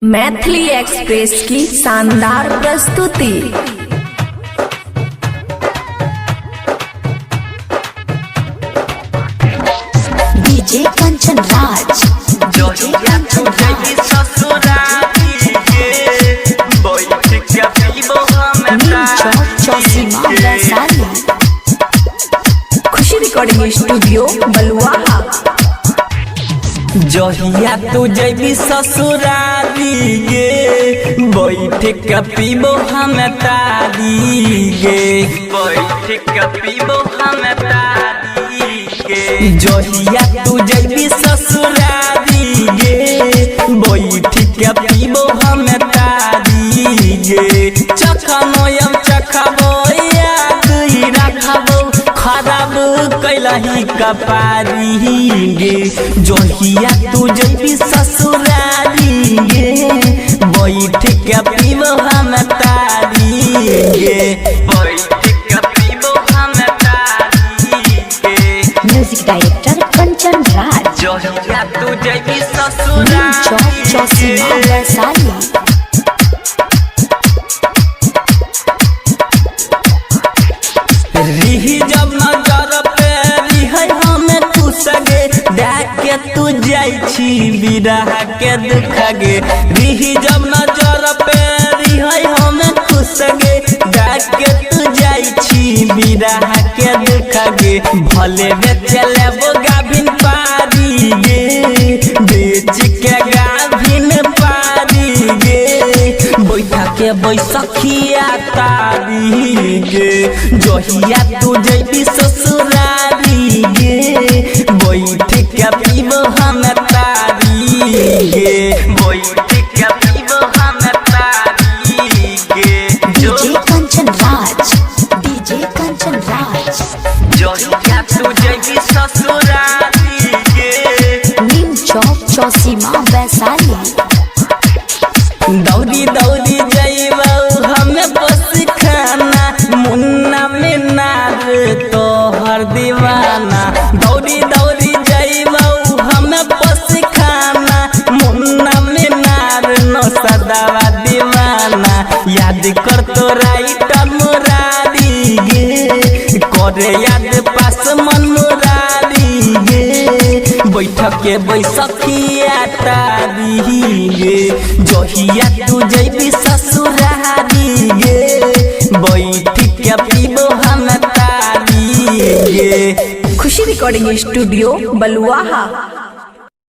Maithili express की शानदार प्रस्तुति। डीजे कंचन राज खुशी रिकॉर्डिंग स्टूडियो बलुआहा। जहिया तू जैबी ससुरारी गे बैठ के पीबो हम तारी गे बैठ के पीबो हम तारी गे। जहिया तू जैबी ससुरारी गे बैठ के पीबो हम तारी गे। चखमोयम चखबो याद रखबो खराब कैलही कपारी गे। जहिया तू जैबी ससुरारी गे बैठ के पीबो हम तारी गे बैठ के पीबो हम तारी गे। म्यूजिक डायरेक्टर कंचन राज जहिया तू जैबी ससुरारी गे रिही जब नजर पे रिहे हमें तू सगे देख के तू जाई छी बिरह के दुख गे। रिही जब नजर पे रिहे हमें तू सगे देख के तू जाई छी बिरह के दुख गे। भले बेचले वो गाभिन पारी गे बेच के गाभिन पारी गे। बैठा के बैसखिया तारी गे। जहिया तू जैबी ससुरारी गे बैठ के पीबो हम तारी गे बैठ के पीबो हम तारी गे। डीजे कंचन राज जहिया तू जैबी ससुरारी गे नीम चौक चौसीमा वैशाली। दौड़ी दौड़ी जैबौ हमें बस खाना मुन्ना में नार तोहर दीवाना। दौड़ी दौड़ी जैबौ हमें बस खाना मुन्ना में नार नो सदावा दीवाना। याद कर तो राइटर मुरारी गे करे याद पास मन मुरारी गे। बैठ के बैसखिया तारी गे। जहिया तू जैबी ससुरारी गे बैठ के पीबो हम तारी गे। खुशी रिकॉर्डिंग स्टूडियो बलुआहा।